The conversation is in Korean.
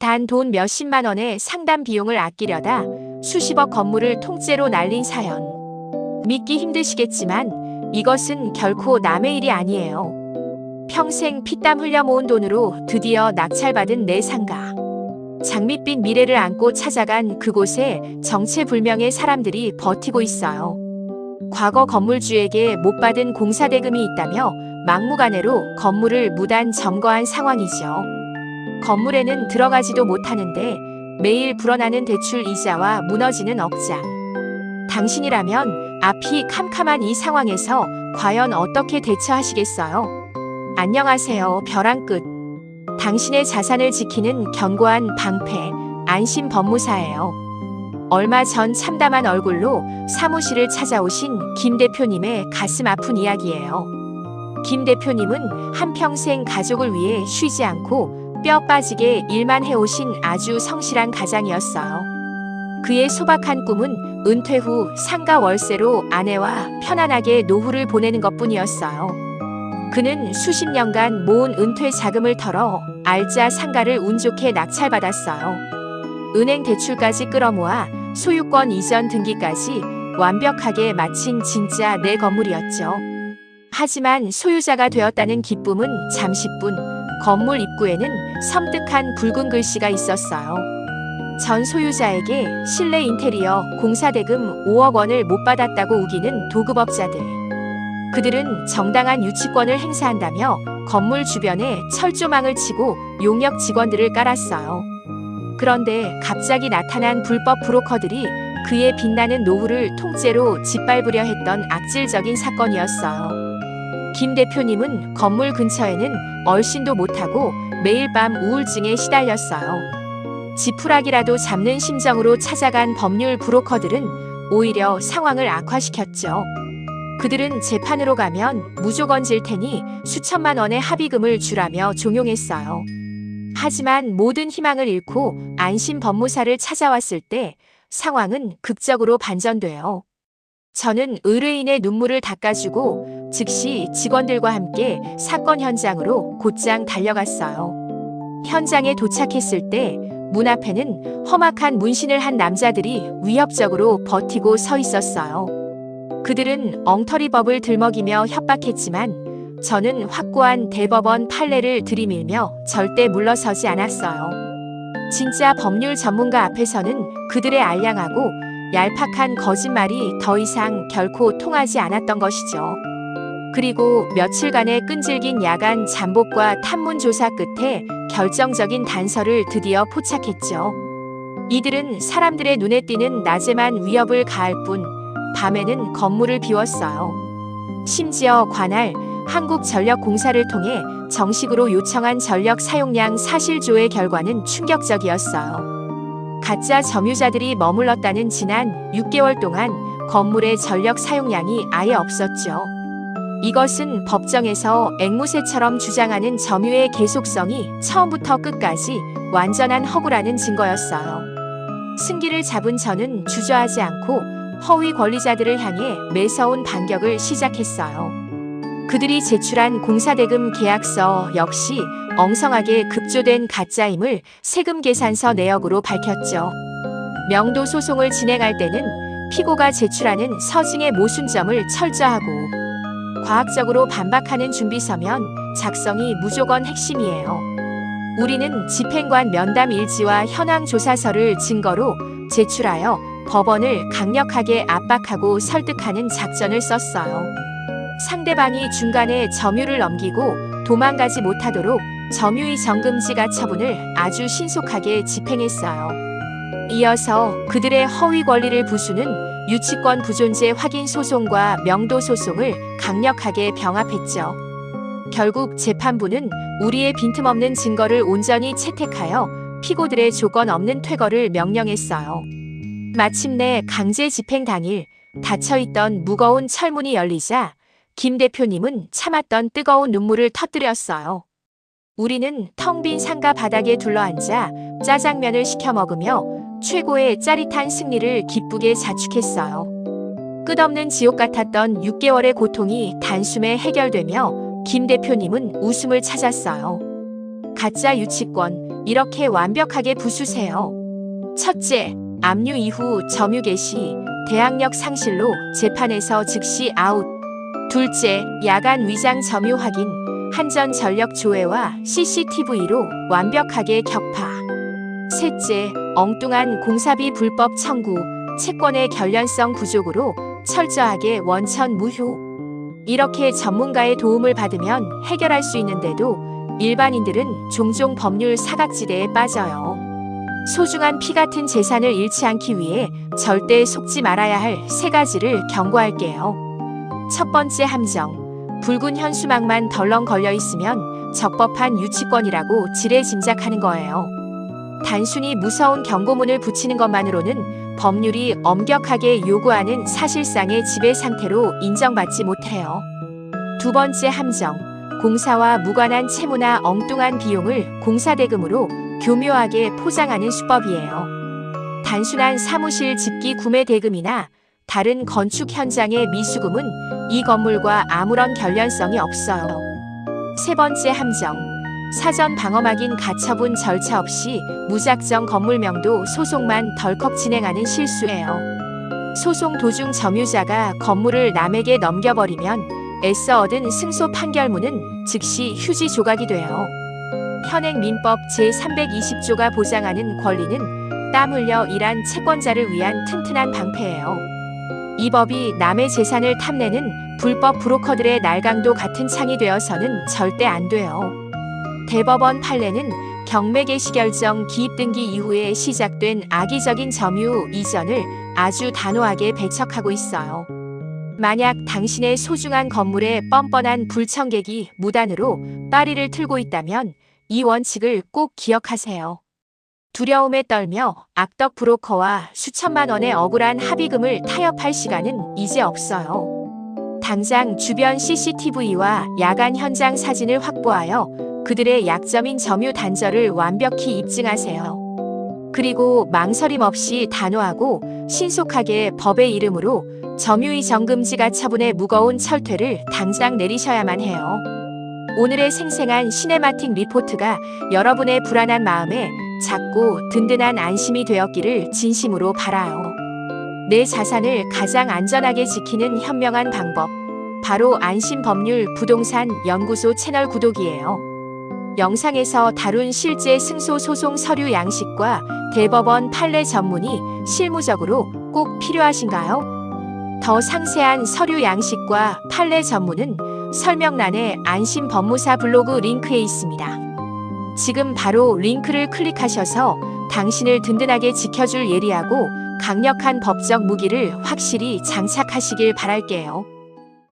단 돈 몇십만 원의 상담 비용을 아끼려다 수십억 건물을 통째로 날린 사연. 믿기 힘드시겠지만 이것은 결코 남의 일이 아니에요. 평생 피땀 흘려 모은 돈으로 드디어 낙찰받은 내 상가. 장밋빛 미래를 안고 찾아간 그곳에 정체불명의 사람들이 버티고 있어요. 과거 건물주에게 못 받은 공사대금이 있다며 막무가내로 건물을 무단 점거한 상황이죠. 건물에는 들어가지도 못하는데 매일 불어나는 대출 이자와 무너지는 억장. 당신이라면 앞이 캄캄한 이 상황에서 과연 어떻게 대처하시겠어요? 안녕하세요, 벼랑 끝. 당신의 자산을 지키는 견고한 방패, 안심 법무사예요. 얼마 전 참담한 얼굴로 사무실을 찾아오신 김 대표님의 가슴 아픈 이야기예요. 김 대표님은 한평생 가족을 위해 쉬지 않고 뼈 빠지게 일만 해오신 아주 성실한 가장이었어요. 그의 소박한 꿈은 은퇴 후 상가 월세로 아내와 편안하게 노후를 보내는 것뿐이었어요. 그는 수십 년간 모은 은퇴 자금을 털어 알짜 상가를 운 좋게 낙찰받았어요. 은행 대출까지 끌어모아 소유권 이전 등기까지 완벽하게 마친 진짜 내 건물이었죠. 하지만 소유자가 되었다는 기쁨은 잠시뿐. 건물 입구에는 섬뜩한 붉은 글씨가 있었어요. 전 소유자에게 실내 인테리어 공사대금 5억 원을 못 받았다고 우기는 도급업자들. 그들은 정당한 유치권을 행사한다며 건물 주변에 철조망을 치고 용역 직원들을 깔았어요. 그런데 갑자기 나타난 불법 브로커들이 그의 빛나는 노후를 통째로 짓밟으려 했던 악질적인 사건이었어요. 김 대표님은 건물 근처에는 얼씬도 못하고 매일 밤 우울증에 시달렸어요. 지푸라기라도 잡는 심정으로 찾아간 법률 브로커들은 오히려 상황을 악화시켰죠. 그들은 재판으로 가면 무조건 질 테니 수천만 원의 합의금을 주라며 종용했어요. 하지만 모든 희망을 잃고 안심 법무사를 찾아왔을 때 상황은 극적으로 반전돼요. 저는 의뢰인의 눈물을 닦아주고 즉시 직원들과 함께 사건 현장으로 곧장 달려갔어요. 현장에 도착했을 때 문 앞에는 험악한 문신을 한 남자들이 위협적으로 버티고 서 있었어요. 그들은 엉터리법을 들먹이며 협박했지만 저는 확고한 대법원 판례를 들이밀며 절대 물러서지 않았어요. 진짜 법률 전문가 앞에서는 그들의 알량하고 얄팍한 거짓말이 더 이상 결코 통하지 않았던 것이죠. 그리고 며칠간의 끈질긴 야간 잠복과 탐문 조사 끝에 결정적인 단서를 드디어 포착했죠. 이들은 사람들의 눈에 띄는 낮에만 위협을 가할 뿐 밤에는 건물을 비웠어요. 심지어 관할 한국전력공사를 통해 정식으로 요청한 전력 사용량 사실조회 결과는 충격적이었어요. 가짜 점유자들이 머물렀다는 지난 6개월 동안 건물의 전력 사용량이 아예 없었죠. 이것은 법정에서 앵무새처럼 주장하는 점유의 계속성이 처음부터 끝까지 완전한 허구라는 증거였어요. 승기를 잡은 저는 주저하지 않고 허위 권리자들을 향해 매서운 반격을 시작했어요. 그들이 제출한 공사대금 계약서 역시 엉성하게 급조된 가짜임을 세금계산서 내역으로 밝혔죠. 명도 소송을 진행할 때는 피고가 제출하는 서증의 모순점을 철저하고 과학적으로 반박하는 준비서면 작성이 무조건 핵심이에요. 우리는 집행관 면담 일지와 현황 조사서를 증거로 제출하여 법원을 강력하게 압박하고 설득하는 작전을 썼어요. 상대방이 중간에 점유를 넘기고 도망가지 못하도록 점유의 정금지 가처분을 아주 신속하게 집행했어요. 이어서 그들의 허위 권리를 부수는 유치권 부존재 확인 소송과 명도 소송을 강력하게 병합했죠. 결국 재판부는 우리의 빈틈없는 증거를 온전히 채택하여 피고들의 조건 없는 퇴거를 명령했어요. 마침내 강제 집행 당일 닫혀있던 무거운 철문이 열리자 김 대표님은 참았던 뜨거운 눈물을 터뜨렸어요. 우리는 텅 빈 상가 바닥에 둘러앉아 짜장면을 시켜 먹으며 최고의 짜릿한 승리를 기쁘게 자축했어요. 끝없는 지옥 같았던 6개월의 고통이 단숨에 해결되며 김 대표님은 웃음을 찾았어요. 가짜 유치권, 이렇게 완벽하게 부수세요. 첫째, 압류 이후 점유 개시, 대항력 상실로 재판에서 즉시 아웃. 둘째, 야간 위장 점유 확인, 한전 전력 조회와 CCTV로 완벽하게 격파. 셋째, 엉뚱한 공사비 불법 청구, 채권의 결련성 부족으로 철저하게 원천 무효. 이렇게 전문가의 도움을 받으면 해결할 수 있는데도 일반인들은 종종 법률 사각지대에 빠져요. 소중한 피 같은 재산을 잃지 않기 위해 절대 속지 말아야 할 3가지를 경고할게요. 첫 번째 함정. 붉은 현수막만 덜렁 걸려 있으면 적법한 유치권이라고 지레짐작하는 거예요. 단순히 무서운 경고문을 붙이는 것만으로는 법률이 엄격하게 요구하는 사실상의 지배 상태로 인정받지 못해요. 두 번째 함정. 공사와 무관한 채무나 엉뚱한 비용을 공사대금으로 교묘하게 포장하는 수법이에요. 단순한 사무실 집기 구매 대금이나 다른 건축 현장의 미수금은 이 건물과 아무런 결련성이 없어요. 세 번째 함정. 사전 방어막인 가처분 절차 없이 무작정 건물명도 소송만 덜컥 진행하는 실수예요. 소송 도중 점유자가 건물을 남에게 넘겨버리면 애써 얻은 승소 판결문은 즉시 휴지 조각이 돼요. 현행 민법 제320조가 보장하는 권리는 땀 흘려 일한 채권자를 위한 튼튼한 방패예요. 이 법이 남의 재산을 탐내는 불법 브로커들의 날강도 같은 창이 되어서는 절대 안 돼요. 대법원 판례는 경매 개시 결정 기입 등기 이후에 시작된 악의적인 점유 이전을 아주 단호하게 배척하고 있어요. 만약 당신의 소중한 건물에 뻔뻔한 불청객이 무단으로 빠리를 틀고 있다면 이 원칙을 꼭 기억하세요. 두려움에 떨며 악덕 브로커와 수천만 원의 억울한 합의금을 타협할 시간은 이제 없어요. 당장 주변 CCTV와 야간 현장 사진을 확보하여 그들의 약점인 점유 단절을 완벽히 입증하세요. 그리고 망설임 없이 단호하고 신속하게 법의 이름으로 점유의 정금지 가처분의 무거운 철퇴를 당장 내리셔야만 해요. 오늘의 생생한 시네마틱 리포트가 여러분의 불안한 마음에 작고 든든한 안심이 되었기를 진심으로 바라요. 내 자산을 가장 안전하게 지키는 현명한 방법. 바로 안심법률 부동산 연구소 채널 구독이에요. 영상에서 다룬 실제 승소 소송 서류 양식과 대법원 판례 전문이 실무적으로 꼭 필요하신가요? 더 상세한 서류 양식과 판례 전문은 설명란에 안심법무사 블로그 링크에 있습니다. 지금 바로 링크를 클릭하셔서 당신을 든든하게 지켜줄 예리하고 강력한 법적 무기를 확실히 장착하시길 바랄게요.